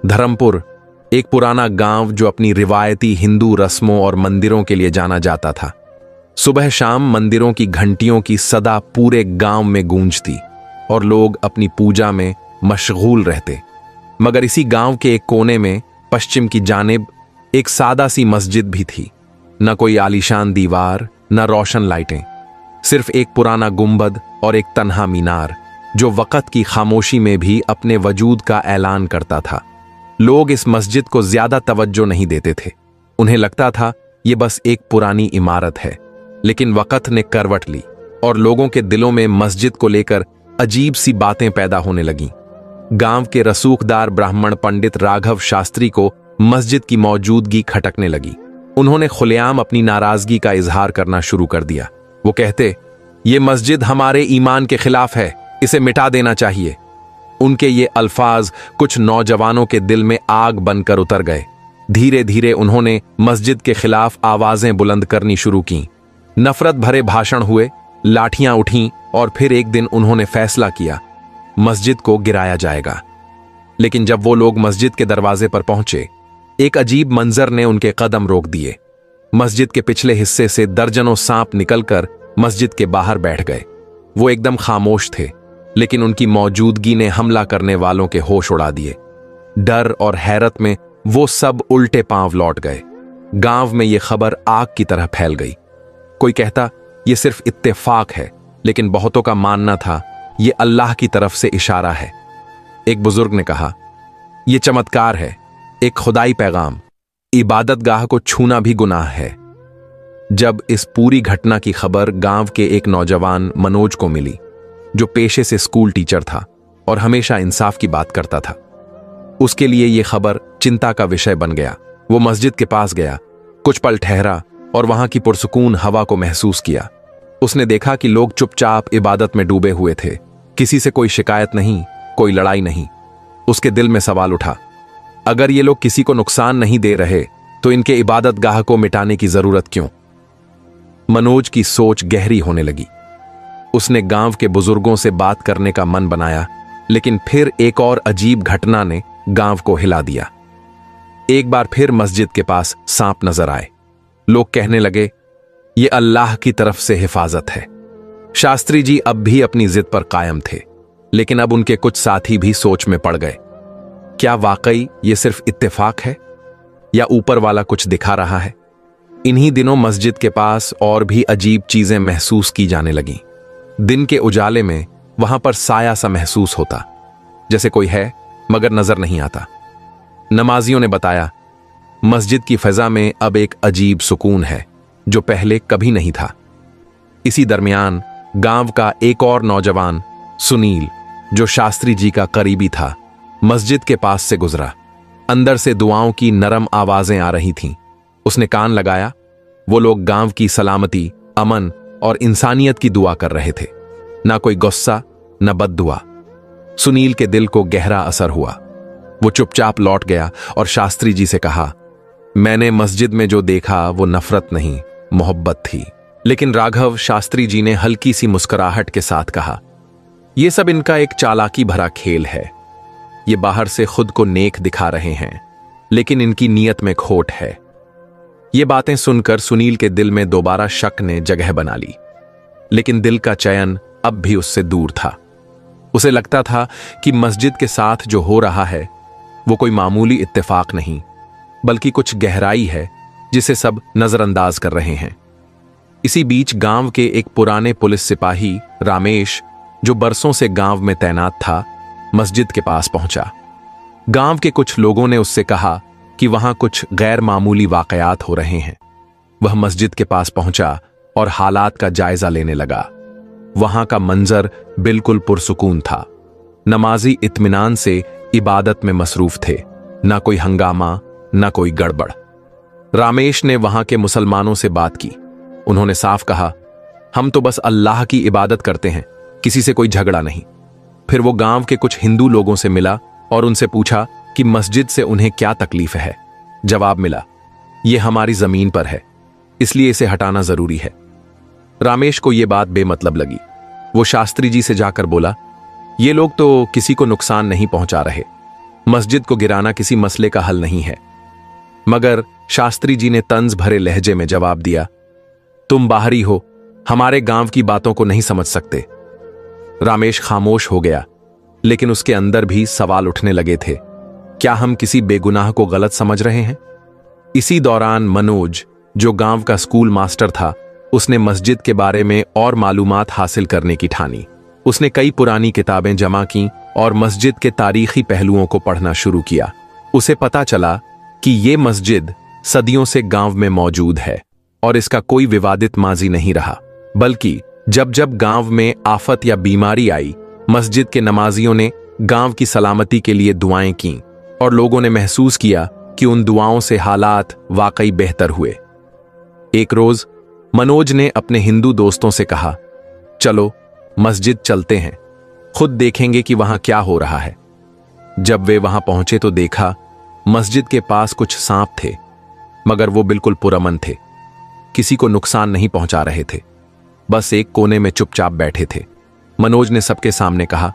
धर्मपुर एक पुराना गांव जो अपनी रिवायती हिंदू रस्मों और मंदिरों के लिए जाना जाता था। सुबह शाम मंदिरों की घंटियों की सदा पूरे गांव में गूंजती और लोग अपनी पूजा में मशगूल रहते। मगर इसी गांव के एक कोने में पश्चिम की जानिब एक सादा सी मस्जिद भी थी। न कोई आलीशान दीवार, न रोशन लाइटें, सिर्फ एक पुराना गुंबद और एक तन्हा मीनार जो वक़्त की खामोशी में भी अपने वजूद का ऐलान करता था। लोग इस मस्जिद को ज्यादा तवज्जो नहीं देते थे। उन्हें लगता था ये बस एक पुरानी इमारत है। लेकिन वक़्त ने करवट ली और लोगों के दिलों में मस्जिद को लेकर अजीब सी बातें पैदा होने लगीं। गांव के रसूखदार ब्राह्मण पंडित राघव शास्त्री को मस्जिद की मौजूदगी खटकने लगी। उन्होंने खुलेआम अपनी नाराजगी का इजहार करना शुरू कर दिया। वो कहते, ये मस्जिद हमारे ईमान के खिलाफ है, इसे मिटा देना चाहिए। उनके ये अल्फाज कुछ नौजवानों के दिल में आग बनकर उतर गए। धीरे धीरे उन्होंने मस्जिद के खिलाफ आवाजें बुलंद करनी शुरू की। नफरत भरे भाषण हुए, लाठियां उठीं और फिर एक दिन उन्होंने फैसला किया, मस्जिद को गिराया जाएगा। लेकिन जब वो लोग मस्जिद के दरवाजे पर पहुंचे, एक अजीब मंजर ने उनके कदम रोक दिए। मस्जिद के पिछले हिस्से से दर्जनों सांप निकलकर मस्जिद के बाहर बैठ गए। वो एकदम खामोश थे, लेकिन उनकी मौजूदगी ने हमला करने वालों के होश उड़ा दिए। डर और हैरत में वो सब उल्टे पांव लौट गए। गांव में ये खबर आग की तरह फैल गई। कोई कहता ये सिर्फ इत्तेफाक है, लेकिन बहुतों का मानना था ये अल्लाह की तरफ से इशारा है। एक बुजुर्ग ने कहा, ये चमत्कार है, एक खुदाई पैगाम। इबादतगाह को छूना भी गुनाह है। जब इस पूरी घटना की खबर गांव के एक नौजवान मनोज को मिली, जो पेशे से स्कूल टीचर था और हमेशा इंसाफ की बात करता था, उसके लिए यह खबर चिंता का विषय बन गया। वो मस्जिद के पास गया, कुछ पल ठहरा और वहां की पुरसुकून हवा को महसूस किया। उसने देखा कि लोग चुपचाप इबादत में डूबे हुए थे। किसी से कोई शिकायत नहीं, कोई लड़ाई नहीं। उसके दिल में सवाल उठा, अगर ये लोग किसी को नुकसान नहीं दे रहे तो इनके इबादतगाह को मिटाने की जरूरत क्यों? मनोज की सोच गहरी होने लगी। उसने गांव के बुजुर्गों से बात करने का मन बनाया, लेकिन फिर एक और अजीब घटना ने गांव को हिला दिया। एक बार फिर मस्जिद के पास सांप नजर आए। लोग कहने लगे, ये अल्लाह की तरफ से हिफाजत है। शास्त्री जी अब भी अपनी जिद पर कायम थे, लेकिन अब उनके कुछ साथी भी सोच में पड़ गए। क्या वाकई ये सिर्फ इत्तेफाक है या ऊपर वाला कुछ दिखा रहा है? इन्हीं दिनों मस्जिद के पास और भी अजीब चीजें महसूस की जाने लगीं। दिन के उजाले में वहां पर साया सा महसूस होता, जैसे कोई है मगर नजर नहीं आता। नमाजियों ने बताया, मस्जिद की फजा में अब एक अजीब सुकून है जो पहले कभी नहीं था। इसी दरमियान गांव का एक और नौजवान सुनील, जो शास्त्री जी का करीबी था, मस्जिद के पास से गुजरा। अंदर से दुआओं की नरम आवाजें आ रही थीं। उसने कान लगाया। वो लोग गांव की सलामती, अमन और इंसानियत की दुआ कर रहे थे। ना कोई गुस्सा, न बद्दुआ। सुनील के दिल को गहरा असर हुआ। वो चुपचाप लौट गया और शास्त्री जी से कहा, मैंने मस्जिद में जो देखा वो नफरत नहीं, मोहब्बत थी। लेकिन राघव शास्त्री जी ने हल्की सी मुस्कुराहट के साथ कहा, यह सब इनका एक चालाकी भरा खेल है। ये बाहर से खुद को नेक दिखा रहे हैं, लेकिन इनकी नीयत में खोट है। ये बातें सुनकर सुनील के दिल में दोबारा शक ने जगह बना ली, लेकिन दिल का चयन अब भी उससे दूर था। उसे लगता था कि मस्जिद के साथ जो हो रहा है वो कोई मामूली इत्तेफाक नहीं, बल्कि कुछ गहराई है जिसे सब नजरअंदाज कर रहे हैं। इसी बीच गांव के एक पुराने पुलिस सिपाही रामेश, जो बरसों से गांव में तैनात था, मस्जिद के पास पहुंचा। गांव के कुछ लोगों ने उससे कहा कि वहां कुछ गैर मामूली वाकयात हो रहे हैं। वह मस्जिद के पास पहुंचा और हालात का जायजा लेने लगा। वहां का मंजर बिल्कुल पुरसुकून था। नमाजी इत्मीनान से इबादत में मसरूफ थे। ना कोई हंगामा, ना कोई गड़बड़। रामेश ने वहां के मुसलमानों से बात की। उन्होंने साफ कहा, हम तो बस अल्लाह की इबादत करते हैं, किसी से कोई झगड़ा नहीं। फिर वो गांव के कुछ हिंदू लोगों से मिला और उनसे पूछा कि मस्जिद से उन्हें क्या तकलीफ है। जवाब मिला, यह हमारी जमीन पर है, इसलिए इसे हटाना जरूरी है। रामेश को यह बात बेमतलब लगी। वो शास्त्री जी से जाकर बोला, ये लोग तो किसी को नुकसान नहीं पहुंचा रहे, मस्जिद को गिराना किसी मसले का हल नहीं है। मगर शास्त्री जी ने तंज भरे लहजे में जवाब दिया, तुम बाहरी हो, हमारे गांव की बातों को नहीं समझ सकते। रामेश खामोश हो गया, लेकिन उसके अंदर भी सवाल उठने लगे थे। क्या हम किसी बेगुनाह को गलत समझ रहे हैं? इसी दौरान मनोज, जो गांव का स्कूल मास्टर था, उसने मस्जिद के बारे में और मालूमात हासिल करने की ठानी। उसने कई पुरानी किताबें जमा की और मस्जिद के तारीखी पहलुओं को पढ़ना शुरू किया। उसे पता चला कि ये मस्जिद सदियों से गांव में मौजूद है और इसका कोई विवादित माजी नहीं रहा, बल्कि जब जब गांव में आफत या बीमारी आई, मस्जिद के नमाजियों ने गांव की सलामती के लिए दुआएं की और लोगों ने महसूस किया कि उन दुआओं से हालात वाकई बेहतर हुए। एक रोज मनोज ने अपने हिंदू दोस्तों से कहा, चलो मस्जिद चलते हैं, खुद देखेंगे कि वहां क्या हो रहा है। जब वे वहां पहुंचे तो देखा मस्जिद के पास कुछ सांप थे, मगर वो बिल्कुल पुरअमन थे, किसी को नुकसान नहीं पहुंचा रहे थे, बस एक कोने में चुपचाप बैठे थे। मनोज ने सबके सामने कहा,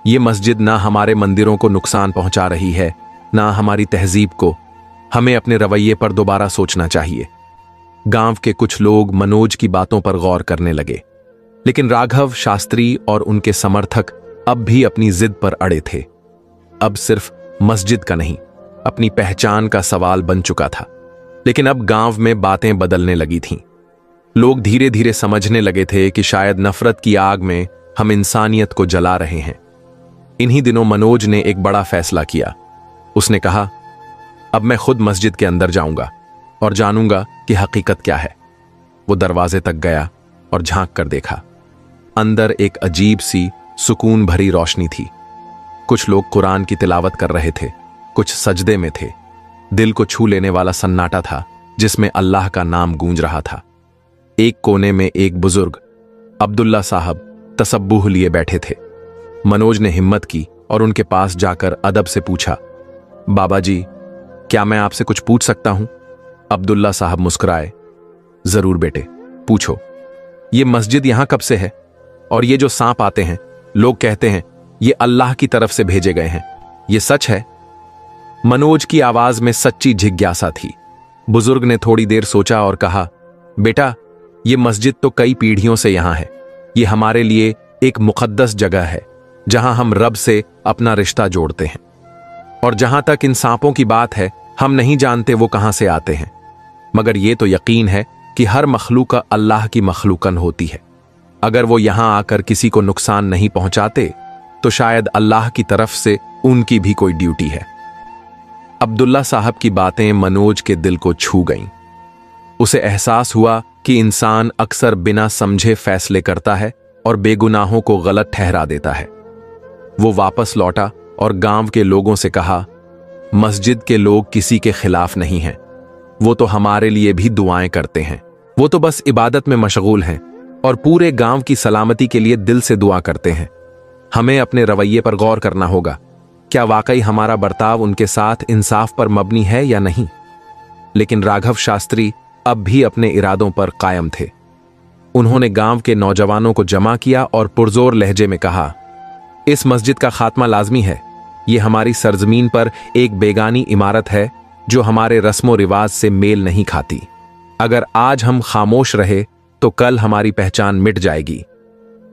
यह मस्जिद ना हमारे मंदिरों को नुकसान पहुंचा रही है, ना हमारी तहजीब को। हमें अपने रवैये पर दोबारा सोचना चाहिए। गांव के कुछ लोग मनोज की बातों पर गौर करने लगे, लेकिन राघव शास्त्री और उनके समर्थक अब भी अपनी जिद पर अड़े थे। अब सिर्फ मस्जिद का नहीं, अपनी पहचान का सवाल बन चुका था। लेकिन अब गांव में बातें बदलने लगी थीं। लोग धीरे धीरे समझने लगे थे कि शायद नफरत की आग में हम इंसानियत को जला रहे हैं। इन्हीं दिनों मनोज ने एक बड़ा फैसला किया। उसने कहा, अब मैं खुद मस्जिद के अंदर जाऊंगा और जानूंगा कि हकीकत क्या है। वो दरवाजे तक गया और झांक कर देखा। अंदर एक अजीब सी सुकून भरी रोशनी थी। कुछ लोग कुरान की तिलावत कर रहे थे, कुछ सजदे में थे। दिल को छू लेने वाला सन्नाटा था जिसमें अल्लाह का नाम गूंज रहा था। एक कोने में एक बुजुर्ग अब्दुल्ला साहब तसब्बुह लिए बैठे थे। मनोज ने हिम्मत की और उनके पास जाकर अदब से पूछा, बाबा जी, क्या मैं आपसे कुछ पूछ सकता हूं? अब्दुल्ला साहब मुस्कुराए, जरूर बेटे, पूछो। ये मस्जिद यहां कब से है? और ये जो सांप आते हैं, लोग कहते हैं ये अल्लाह की तरफ से भेजे गए हैं, ये सच है? मनोज की आवाज में सच्ची जिज्ञासा थी। बुजुर्ग ने थोड़ी देर सोचा और कहा, बेटा, ये मस्जिद तो कई पीढ़ियों से यहां है। ये हमारे लिए एक मुकद्दस जगह है जहां हम रब से अपना रिश्ता जोड़ते हैं। और जहां तक इन सांपों की बात है, हम नहीं जानते वो कहां से आते हैं, मगर ये तो यकीन है कि हर मखलूक अल्लाह की मखलूकन होती है। अगर वो यहां आकर किसी को नुकसान नहीं पहुंचाते तो शायद अल्लाह की तरफ से उनकी भी कोई ड्यूटी है। अब्दुल्ला साहब की बातें मनोज के दिल को छू गईं। उसे एहसास हुआ कि इंसान अक्सर बिना समझे फैसले करता है और बेगुनाहों को गलत ठहरा देता है। वो वापस लौटा और गांव के लोगों से कहा, मस्जिद के लोग किसी के खिलाफ नहीं हैं, वो तो हमारे लिए भी दुआएं करते हैं। वो तो बस इबादत में मशगूल हैं और पूरे गांव की सलामती के लिए दिल से दुआ करते हैं। हमें अपने रवैये पर गौर करना होगा। क्या वाकई हमारा बर्ताव उनके साथ इंसाफ पर मबनी है या नहीं? लेकिन राघव शास्त्री अब भी अपने इरादों पर कायम थे। उन्होंने गांव के नौजवानों को जमा किया और पुरजोर लहजे में कहा, इस मस्जिद का खात्मा लाजमी है। ये हमारी सरजमीन पर एक बेगानी इमारत है जो हमारे रस्मो रिवाज से मेल नहीं खाती। अगर आज हम खामोश रहे तो कल हमारी पहचान मिट जाएगी।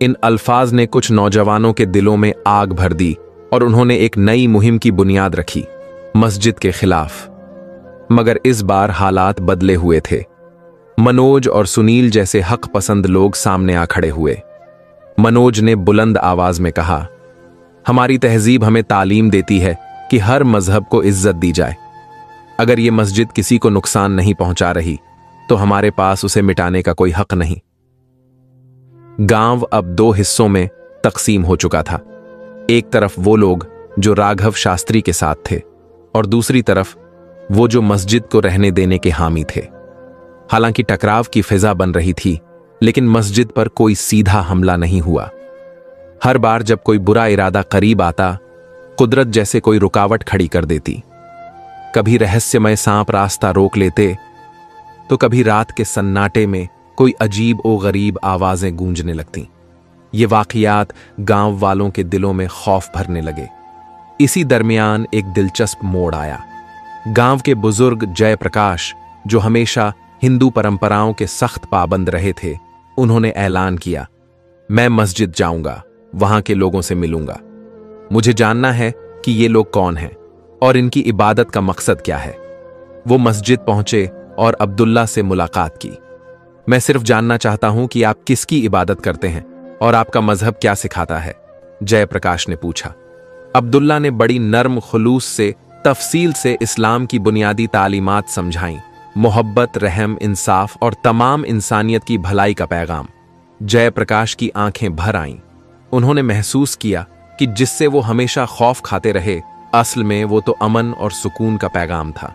इन अल्फाज ने कुछ नौजवानों के दिलों में आग भर दी और उन्होंने एक नई मुहिम की बुनियाद रखी, मस्जिद के खिलाफ। मगर इस बार हालात बदले हुए थे। मनोज और सुनील जैसे हक पसंद लोग सामने आ खड़े हुए। मनोज ने बुलंद आवाज में कहा, हमारी तहजीब हमें तालीम देती है कि हर मजहब को इज्जत दी जाए। अगर ये मस्जिद किसी को नुकसान नहीं पहुंचा रही तो हमारे पास उसे मिटाने का कोई हक नहीं। गांव अब दो हिस्सों में तकसीम हो चुका था। एक तरफ वो लोग जो राघव शास्त्री के साथ थे और दूसरी तरफ वो जो मस्जिद को रहने देने के हामी थे। हालांकि टकराव की फिजा बन रही थी, लेकिन मस्जिद पर कोई सीधा हमला नहीं हुआ। हर बार जब कोई बुरा इरादा करीब आता, कुदरत जैसे कोई रुकावट खड़ी कर देती। कभी रहस्यमय सांप रास्ता रोक लेते, तो कभी रात के सन्नाटे में कोई अजीब ओ गरीब आवाजें गूंजने लगतीं। ये वाकयात गांव वालों के दिलों में खौफ भरने लगे। इसी दरमियान एक दिलचस्प मोड़ आया। गांव के बुजुर्ग जयप्रकाश, जो हमेशा हिंदू परंपराओं के सख्त पाबंद रहे थे, उन्होंने ऐलान किया, मैं मस्जिद जाऊंगा, वहां के लोगों से मिलूंगा। मुझे जानना है कि ये लोग कौन हैं और इनकी इबादत का मकसद क्या है। वो मस्जिद पहुंचे और अब्दुल्ला से मुलाकात की। मैं सिर्फ जानना चाहता हूं कि आप किसकी इबादत करते हैं और आपका मजहब क्या सिखाता है, जयप्रकाश ने पूछा। अब्दुल्ला ने बड़ी नर्म खुलूस से तफसील से इस्लाम की बुनियादी तालीमात समझाई, मोहब्बत, रहम, इंसाफ और तमाम इंसानियत की भलाई का पैगाम। जयप्रकाश की आंखें भर आईं। उन्होंने महसूस किया कि जिससे वो हमेशा खौफ खाते रहे, असल में वो तो अमन और सुकून का पैगाम था।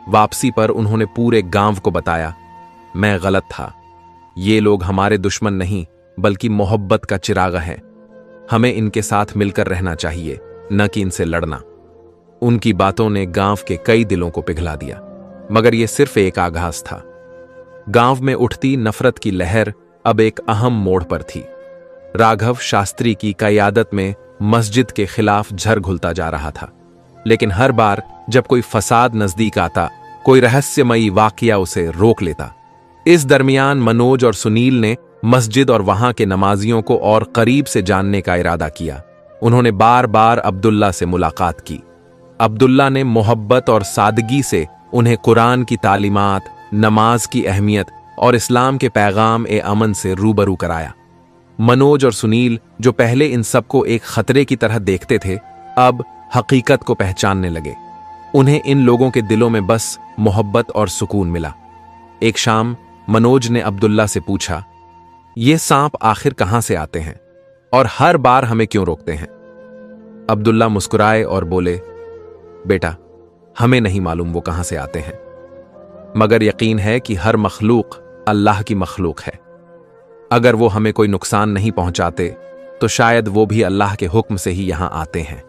वापसी पर उन्होंने पूरे गांव को बताया, मैं गलत था। ये लोग हमारे दुश्मन नहीं बल्कि मोहब्बत का चिराग है। हमें इनके साथ मिलकर रहना चाहिए, न कि इनसे लड़ना। उनकी बातों ने गांव के कई दिलों को पिघला दिया, मगर यह सिर्फ एक आगाज था। गांव में उठती नफरत की लहर अब एक अहम मोड़ पर थी। राघव शास्त्री की क़यादत में मस्जिद के खिलाफ झर घुलता जा रहा था, लेकिन हर बार जब कोई फसाद नजदीक आता, कोई रहस्यमयी वाकया उसे रोक लेता। इस दरमियान मनोज और सुनील ने मस्जिद और वहां के नमाजियों को और करीब से जानने का इरादा किया। उन्होंने बार बार अब्दुल्ला से मुलाकात की। अब्दुल्ला ने मोहब्बत और सादगी से उन्हें कुरान की तालीमात, नमाज की अहमियत और इस्लाम के पैगाम ए अमन से रूबरू कराया। मनोज और सुनील, जो पहले इन सबको एक खतरे की तरह देखते थे, अब हकीकत को पहचानने लगे। उन्हें इन लोगों के दिलों में बस मोहब्बत और सुकून मिला। एक शाम मनोज ने अब्दुल्ला से पूछा, ये सांप आखिर कहां से आते हैं और हर बार हमें क्यों रोकते हैं? अब्दुल्ला मुस्कुराए और बोले, बेटा, हमें नहीं मालूम वो कहां से आते हैं, मगर यकीन है कि हर मखलूक अल्लाह की मखलूक है। अगर वो हमें कोई नुकसान नहीं पहुंचाते तो शायद वो भी अल्लाह के हुक्म से ही यहां आते हैं।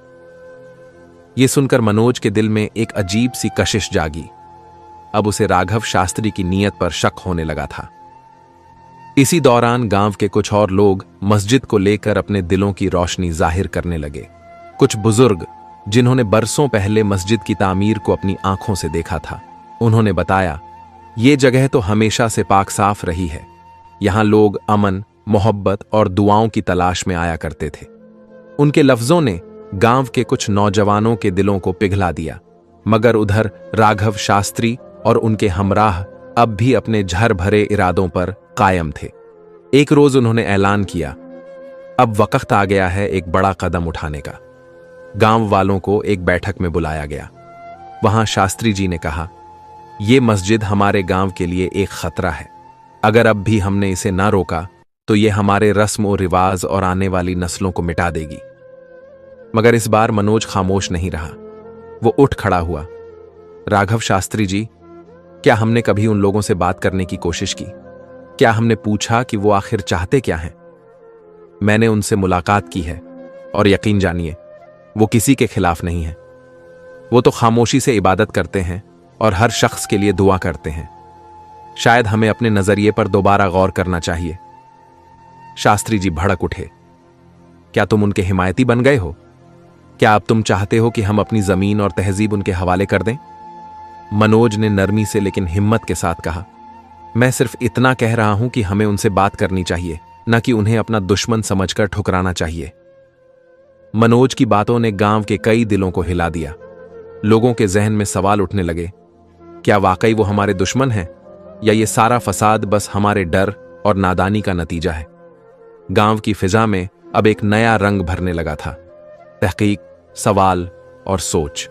ये सुनकर मनोज के दिल में एक अजीब सी कशिश जागी। अब उसे राघव शास्त्री की नीयत पर शक होने लगा था। इसी दौरान गांव के कुछ और लोग मस्जिद को लेकर अपने दिलों की रोशनी जाहिर करने लगे। कुछ बुजुर्ग, जिन्होंने बरसों पहले मस्जिद की तामीर को अपनी आंखों से देखा था, उन्होंने बताया, ये जगह तो हमेशा से पाक साफ रही है। यहां लोग अमन, मोहब्बत और दुआओं की तलाश में आया करते थे। उनके लफ्जों ने गांव के कुछ नौजवानों के दिलों को पिघला दिया, मगर उधर राघव शास्त्री और उनके हमराह अब भी अपने झर भरे इरादों पर कायम थे। एक रोज उन्होंने ऐलान किया, अब वक्त आ गया है एक बड़ा कदम उठाने का। गांव वालों को एक बैठक में बुलाया गया। वहां शास्त्री जी ने कहा, यह मस्जिद हमारे गांव के लिए एक खतरा है। अगर अब भी हमने इसे ना रोका तो यह हमारे रस्म और रिवाज और आने वाली नस्लों को मिटा देगी। मगर इस बार मनोज खामोश नहीं रहा। वो उठ खड़ा हुआ। राघव शास्त्री जी, क्या हमने कभी उन लोगों से बात करने की कोशिश की? क्या हमने पूछा कि वो आखिर चाहते क्या हैं? मैंने उनसे मुलाकात की है और यकीन जानिए, वो किसी के खिलाफ नहीं है। वो तो खामोशी से इबादत करते हैं और हर शख्स के लिए दुआ करते हैं। शायद हमें अपने नजरिए पर दोबारा गौर करना चाहिए। शास्त्री जी भड़क उठे। क्या तुम उनके हिमायती बन गए हो? क्या अब तुम चाहते हो कि हम अपनी जमीन और तहजीब उनके हवाले कर दें? मनोज ने नरमी से लेकिन हिम्मत के साथ कहा, मैं सिर्फ इतना कह रहा हूं कि हमें उनसे बात करनी चाहिए, न कि उन्हें अपना दुश्मन समझकर ठुकराना चाहिए। मनोज की बातों ने गांव के कई दिलों को हिला दिया। लोगों के जहन में सवाल उठने लगे, क्या वाकई वो हमारे दुश्मन हैं या ये सारा फसाद बस हमारे डर और नादानी का नतीजा है? गांव की फिजा में अब एक नया रंग भरने लगा था। तहकीक, सवाल और सोच।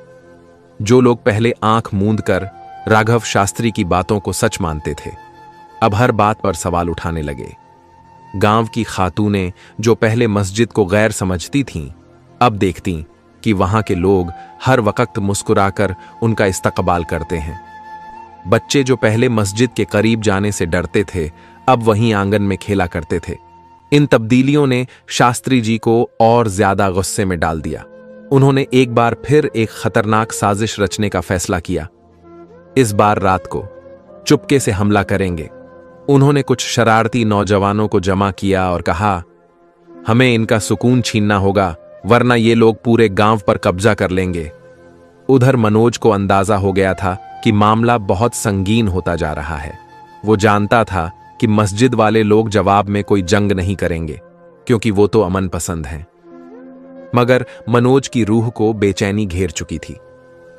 जो लोग पहले आंख मूंद कर राघव शास्त्री की बातों को सच मानते थे, अब हर बात पर सवाल उठाने लगे। गांव की खातूनें, जो पहले मस्जिद को गैर समझती थीं, अब देखती कि वहां के लोग हर वक्त मुस्कुराकर उनका इस्तकबाल करते हैं। बच्चे, जो पहले मस्जिद के करीब जाने से डरते थे, अब वहीं आंगन में खेला करते थे। इन तब्दीलियों ने शास्त्री जी को और ज्यादा गुस्से में डाल दिया। उन्होंने एक बार फिर एक खतरनाक साजिश रचने का फैसला किया। इस बार रात को चुपके से हमला करेंगे। उन्होंने कुछ शरारती नौजवानों को जमा किया और कहा, हमें इनका सुकून छीनना होगा वरना ये लोग पूरे गांव पर कब्जा कर लेंगे। उधर मनोज को अंदाजा हो गया था कि मामला बहुत संगीन होता जा रहा है। वो जानता था कि मस्जिद वाले लोग जवाब में कोई जंग नहीं करेंगे, क्योंकि वो तो अमन पसंद हैं। मगर मनोज की रूह को बेचैनी घेर चुकी थी।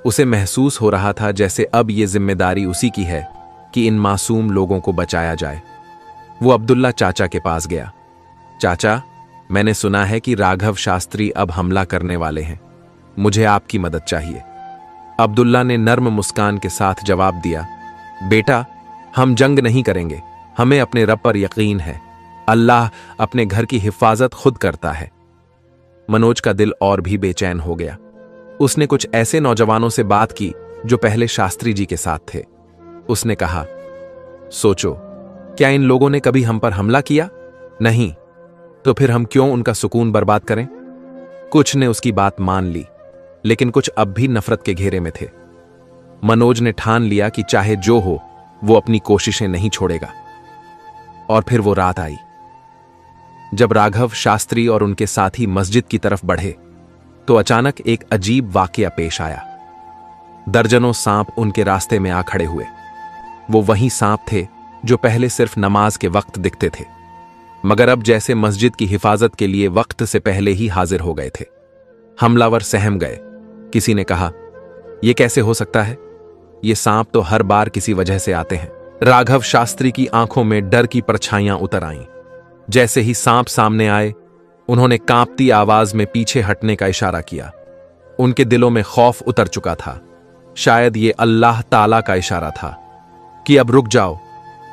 उसे महसूस हो रहा था जैसे अब ये जिम्मेदारी उसी की है कि इन मासूम लोगों को बचाया जाए। वो अब्दुल्ला चाचा के पास गया। चाचा, मैंने सुना है कि राघव शास्त्री अब हमला करने वाले हैं। मुझे आपकी मदद चाहिए। अब्दुल्ला ने नर्म मुस्कान के साथ जवाब दिया, बेटा, हम जंग नहीं करेंगे। हमें अपने रब पर यकीन है। अल्लाह अपने घर की हिफाजत खुद करता है। मनोज का दिल और भी बेचैन हो गया। उसने कुछ ऐसे नौजवानों से बात की जो पहले शास्त्री जी के साथ थे। उसने कहा, सोचो, क्या इन लोगों ने कभी हम पर हमला किया? नहीं। तो फिर हम क्यों उनका सुकून बर्बाद करें? कुछ ने उसकी बात मान ली, लेकिन कुछ अब भी नफरत के घेरे में थे। मनोज ने ठान लिया कि चाहे जो हो, वो अपनी कोशिशें नहीं छोड़ेगा। और फिर वो रात आई जब राघव शास्त्री और उनके साथी मस्जिद की तरफ बढ़े, तो अचानक एक अजीब वाकया पेश आया। दर्जनों सांप उनके रास्ते में आ खड़े हुए। वो वही सांप थे जो पहले सिर्फ नमाज के वक्त दिखते थे, मगर अब जैसे मस्जिद की हिफाजत के लिए वक्त से पहले ही हाजिर हो गए थे। हमलावर सहम गए। किसी ने कहा, यह कैसे हो सकता है? ये सांप तो हर बार किसी वजह से आते हैं। राघव शास्त्री की आंखों में डर की परछाइयां उतर आईं। जैसे ही सांप सामने आए, उन्होंने कांपती आवाज में पीछे हटने का इशारा किया। उनके दिलों में खौफ उतर चुका था। शायद ये अल्लाह ताला का इशारा था कि अब रुक जाओ।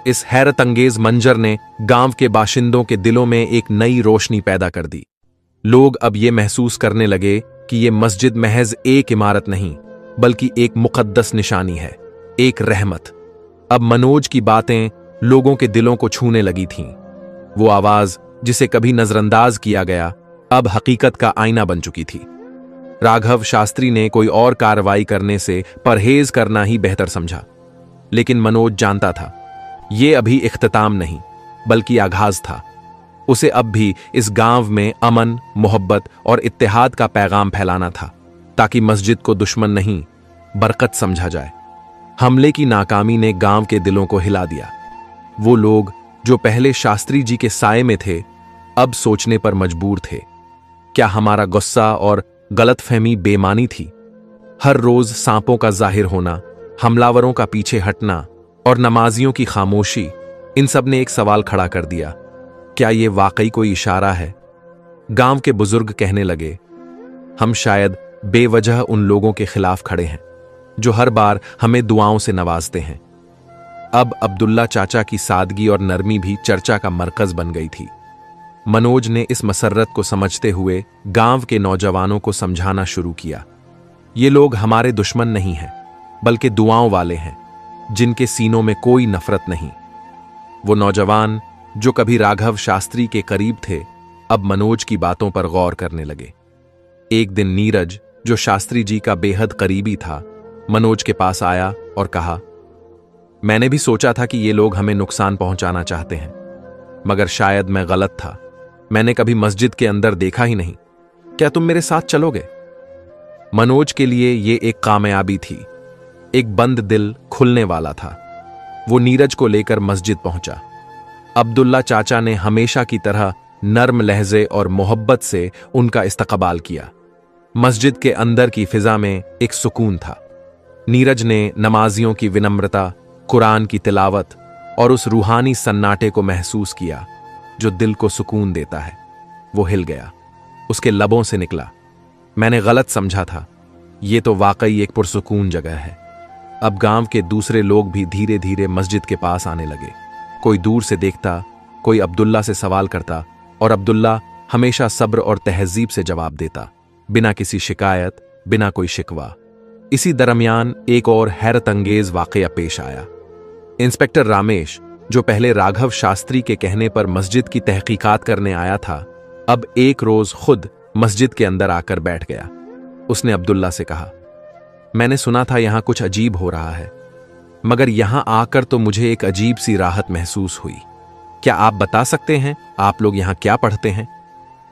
इस हैरत अंगेज मंजर ने गांव के बाशिंदों के दिलों में एक नई रोशनी पैदा कर दी। लोग अब ये महसूस करने लगे कि ये मस्जिद महज एक इमारत नहीं, बल्कि एक मुकद्दस निशानी है, एक रहमत। अब मनोज की बातें लोगों के दिलों को छूने लगी थीं। वो आवाज जिसे कभी नजरअंदाज किया गया, अब हकीकत का आईना बन चुकी थी। राघव शास्त्री ने कोई और कार्रवाई करने से परहेज करना ही बेहतर समझा, लेकिन मनोज जानता था ये अभी इख्तिताम नहीं, बल्कि आगाज था। उसे अब भी इस गांव में अमन, मोहब्बत और इत्तेहाद का पैगाम फैलाना था, ताकि मस्जिद को दुश्मन नहीं, बरकत समझा जाए। हमले की नाकामी ने गांव के दिलों को हिला दिया। वो लोग जो पहले शास्त्री जी के साये में थे, अब सोचने पर मजबूर थे, क्या हमारा गुस्सा और गलतफहमी बेमानी थी? हर रोज सांपों का जाहिर होना, हमलावरों का पीछे हटना और नमाजियों की खामोशी, इन सब ने एक सवाल खड़ा कर दिया, क्या ये वाकई कोई इशारा है? गांव के बुजुर्ग कहने लगे, हम शायद बेवजह उन लोगों के खिलाफ खड़े हैं जो हर बार हमें दुआओं से नवाजते हैं। अब अब्दुल्ला चाचा की सादगी और नरमी भी चर्चा का मरकज बन गई थी। मनोज ने इस मसर्रत को समझते हुए गांव के नौजवानों को समझाना शुरू किया, ये लोग हमारे दुश्मन नहीं हैं, बल्कि दुआओं वाले हैं, जिनके सीनों में कोई नफरत नहीं। वो नौजवान जो कभी राघव शास्त्री के करीब थे, अब मनोज की बातों पर गौर करने लगे। एक दिन नीरज, जो शास्त्री जी का बेहद करीबी था, मनोज के पास आया और कहा, मैंने भी सोचा था कि ये लोग हमें नुकसान पहुंचाना चाहते हैं, मगर शायद मैं गलत था। मैंने कभी मस्जिद के अंदर देखा ही नहीं। क्या तुम मेरे साथ चलोगे? मनोज के लिए ये एक कामयाबी थी। एक बंद दिल खुलने वाला था। वो नीरज को लेकर मस्जिद पहुंचा। अब्दुल्ला चाचा ने हमेशा की तरह नर्म लहजे और मोहब्बत से उनका इस्तकबाल किया। मस्जिद के अंदर की फिजा में एक सुकून था। नीरज ने नमाजियों की विनम्रता, कुरान की तिलावत और उस रूहानी सन्नाटे को महसूस किया जो दिल को सुकून देता है। वो हिल गया। उसके लबों से निकला, मैंने गलत समझा था, ये तो वाकई एक पुरसुकून जगह है। अब गांव के दूसरे लोग भी धीरे धीरे मस्जिद के पास आने लगे। कोई दूर से देखता, कोई अब्दुल्ला से सवाल करता, और अब्दुल्ला हमेशा सब्र और तहजीब से जवाब देता, बिना किसी शिकायत, बिना कोई शिकवा। इसी दरमियान एक और हैरत अंगेज वाकया पेश आया। इंस्पेक्टर रामेश, जो पहले राघव शास्त्री के कहने पर मस्जिद की तहकीकात करने आया था, अब एक रोज खुद मस्जिद के अंदर आकर बैठ गया। उसने अब्दुल्ला से कहा, मैंने सुना था यहां कुछ अजीब हो रहा है, मगर यहां आकर तो मुझे एक अजीब सी राहत महसूस हुई। क्या आप बता सकते हैं आप लोग यहां क्या पढ़ते हैं?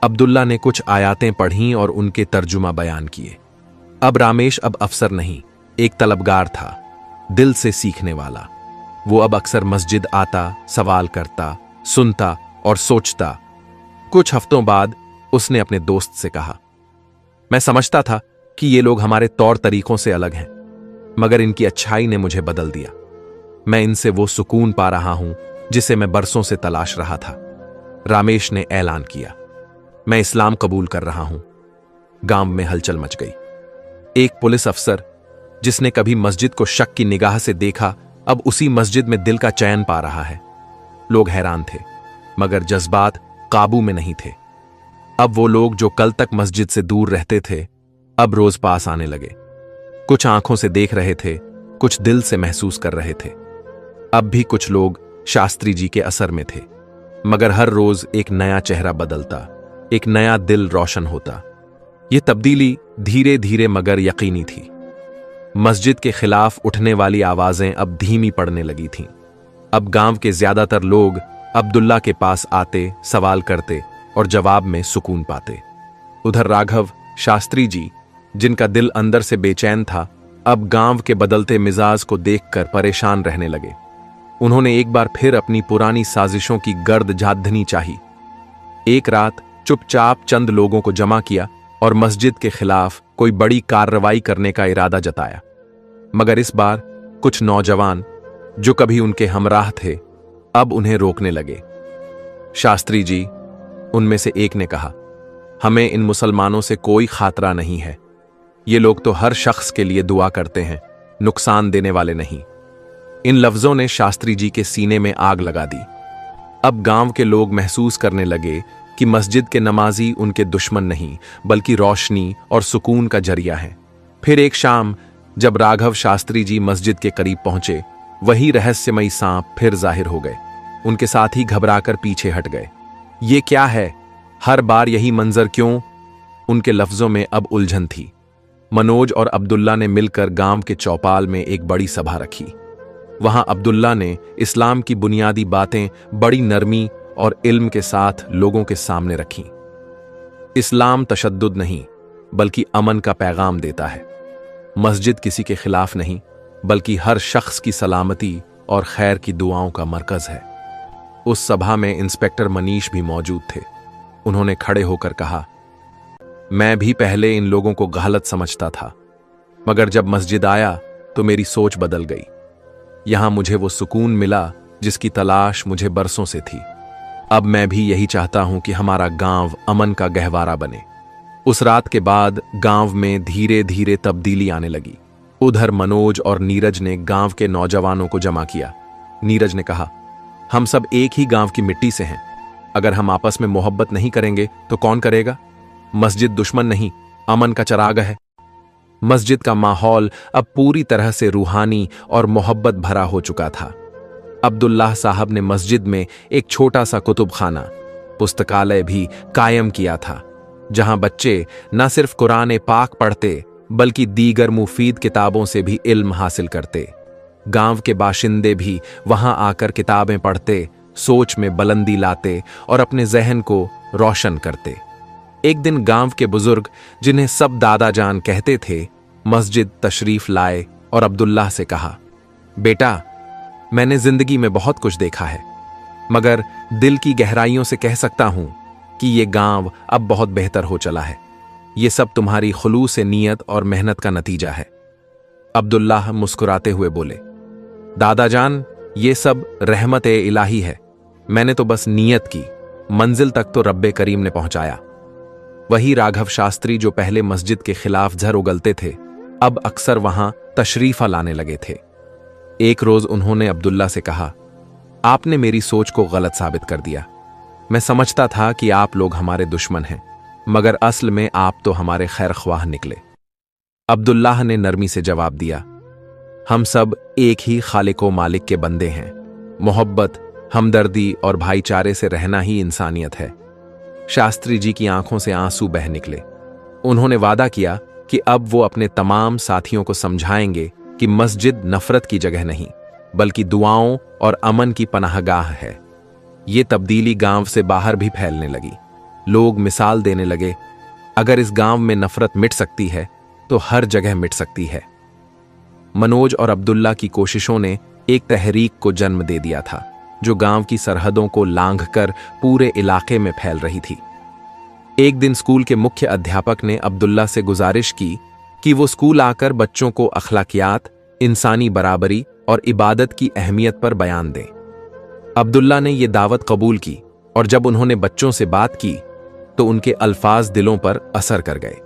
अब्दुल्ला ने कुछ आयातें पढ़ीं और उनके तर्जुमा बयान किए। अब रामेश अब अफसर नहीं, एक तलबगार था, दिल से सीखने वाला। वो अब अक्सर मस्जिद आता, सवाल करता, सुनता और सोचता। कुछ हफ्तों बाद उसने अपने दोस्त से कहा, मैं समझता था कि ये लोग हमारे तौर तरीकों से अलग हैं, मगर इनकी अच्छाई ने मुझे बदल दिया। मैं इनसे वो सुकून पा रहा हूं जिसे मैं बरसों से तलाश रहा था। रामेश ने ऐलान किया, मैं इस्लाम कबूल कर रहा हूं। गांव में हलचल मच गई। एक पुलिस अफसर जिसने कभी मस्जिद को शक की निगाह से देखा, अब उसी मस्जिद में दिल का चैन पा रहा है। लोग हैरान थे, मगर जज्बात काबू में नहीं थे। अब वो लोग जो कल तक मस्जिद से दूर रहते थे, अब रोज पास आने लगे। कुछ आंखों से देख रहे थे, कुछ दिल से महसूस कर रहे थे। अब भी कुछ लोग शास्त्री जी के असर में थे, मगर हर रोज एक नया चेहरा बदलता, एक नया दिल रोशन होता। यह तब्दीली धीरे धीरे मगर यकीनी थी। मस्जिद के खिलाफ उठने वाली आवाजें अब धीमी पड़ने लगी थीं। अब गांव के ज्यादातर लोग अब्दुल्ला के पास आते, सवाल करते और जवाब में सुकून पाते। उधर राघव शास्त्री जी, जिनका दिल अंदर से बेचैन था, अब गांव के बदलते मिजाज को देखकर परेशान रहने लगे। उन्होंने एक बार फिर अपनी पुरानी साजिशों की गर्द झांधनी चाही। एक रात चुपचाप चंद लोगों को जमा किया और मस्जिद के खिलाफ कोई बड़ी कार्रवाई करने का इरादा जताया। मगर इस बार कुछ नौजवान जो कभी उनके हमराह थे, अब उन्हें रोकने लगे। शास्त्री जी, उनमें से एक ने कहा, हमें इन मुसलमानों से कोई खातरा नहीं है। ये लोग तो हर शख्स के लिए दुआ करते हैं, नुकसान देने वाले नहीं। इन लफ्जों ने शास्त्री जी के सीने में आग लगा दी। अब गांव के लोग महसूस करने लगे कि मस्जिद के नमाजी उनके दुश्मन नहीं, बल्कि रोशनी और सुकून का जरिया है। फिर एक शाम जब राघव शास्त्री जी मस्जिद के करीब पहुंचे, वही रहस्यमयी सांप फिर जाहिर हो गए। उनके साथी घबराकर पीछे हट गए। ये क्या है? हर बार यही मंजर क्यों? उनके लफ्जों में अब उलझन थी। मनोज और अब्दुल्ला ने मिलकर गांव के चौपाल में एक बड़ी सभा रखी। वहां अब्दुल्ला ने इस्लाम की बुनियादी बातें बड़ी नरमी और इल्म के साथ लोगों के सामने रखी। इस्लाम तशद्दुद नहीं, बल्कि अमन का पैगाम देता है। मस्जिद किसी के खिलाफ नहीं, बल्कि हर शख्स की सलामती और खैर की दुआओं का मरकज है। उस सभा में इंस्पेक्टर मनीष भी मौजूद थे। उन्होंने खड़े होकर कहा, मैं भी पहले इन लोगों को गलत समझता था, मगर जब मस्जिद आया तो मेरी सोच बदल गई। यहां मुझे वो सुकून मिला जिसकी तलाश मुझे बरसों से थी। अब मैं भी यही चाहता हूं कि हमारा गांव अमन का गहवारा बने। उस रात के बाद गांव में धीरे धीरे तब्दीली आने लगी। उधर मनोज और नीरज ने गांव के नौजवानों को जमा किया। नीरज ने कहा, हम सब एक ही गांव की मिट्टी से हैं। अगर हम आपस में मोहब्बत नहीं करेंगे तो कौन करेगा? मस्जिद दुश्मन नहीं, अमन का चराग है। मस्जिद का माहौल अब पूरी तरह से रूहानी और मोहब्बत भरा हो चुका था। अब्दुल्लाह साहब ने मस्जिद में एक छोटा सा कुतुबखाना, पुस्तकालय भी कायम किया था, जहां बच्चे न सिर्फ कुरान पाक पढ़ते, बल्कि दीगर मुफीद किताबों से भी इल्म हासिल करते। गांव के बाशिंदे भी वहां आकर किताबें पढ़ते, सोच में बुलंदी लाते और अपने जहन को रोशन करते। एक दिन गांव के बुजुर्ग, जिन्हें सब दादा जान कहते थे, मस्जिद तशरीफ लाए और अब्दुल्लाह से कहा, बेटा, मैंने जिंदगी में बहुत कुछ देखा है, मगर दिल की गहराइयों से कह सकता हूं कि ये गांव अब बहुत बेहतर हो चला है। ये सब तुम्हारी खुलूस नीयत और मेहनत का नतीजा है। अब्दुल्लाह मुस्कुराते हुए बोले, दादा जान, ये सब रहमत ए इलाही है। मैंने तो बस नीयत की, मंजिल तक तो रब्बे करीम ने पहुंचाया। वही राघव शास्त्री जो पहले मस्जिद के खिलाफ झर उगलते थे, अब अक्सर वहां तशरीफा लाने लगे थे। एक रोज उन्होंने अब्दुल्ला से कहा, आपने मेरी सोच को गलत साबित कर दिया। मैं समझता था कि आप लोग हमारे दुश्मन हैं, मगर असल में आप तो हमारे खैर ख्वाह निकले। अब्दुल्लाह ने नरमी से जवाब दिया, हम सब एक ही खालिको मालिक के बंदे हैं। मोहब्बत, हमदर्दी और भाईचारे से रहना ही इंसानियत है। शास्त्री जी की आंखों से आंसू बह निकले। उन्होंने वादा किया कि अब वो अपने तमाम साथियों को समझाएंगे कि मस्जिद नफरत की जगह नहीं, बल्कि दुआओं और अमन की पनाहगाह है। ये तब्दीली गांव से बाहर भी फैलने लगी। लोग मिसाल देने लगे, अगर इस गांव में नफरत मिट सकती है तो हर जगह मिट सकती है। मनोज और अब्दुल्ला की कोशिशों ने एक तहरीक को जन्म दे दिया था, जो गांव की सरहदों को लांघकर पूरे इलाके में फैल रही थी। एक दिन स्कूल के मुख्य अध्यापक ने अब्दुल्ला से गुजारिश की कि वो स्कूल आकर बच्चों को अखलाकियात, इंसानी बराबरी और इबादत की अहमियत पर बयान दें। अब्दुल्ला ने यह दावत कबूल की और जब उन्होंने बच्चों से बात की तो उनके अल्फाज दिलों पर असर कर गए।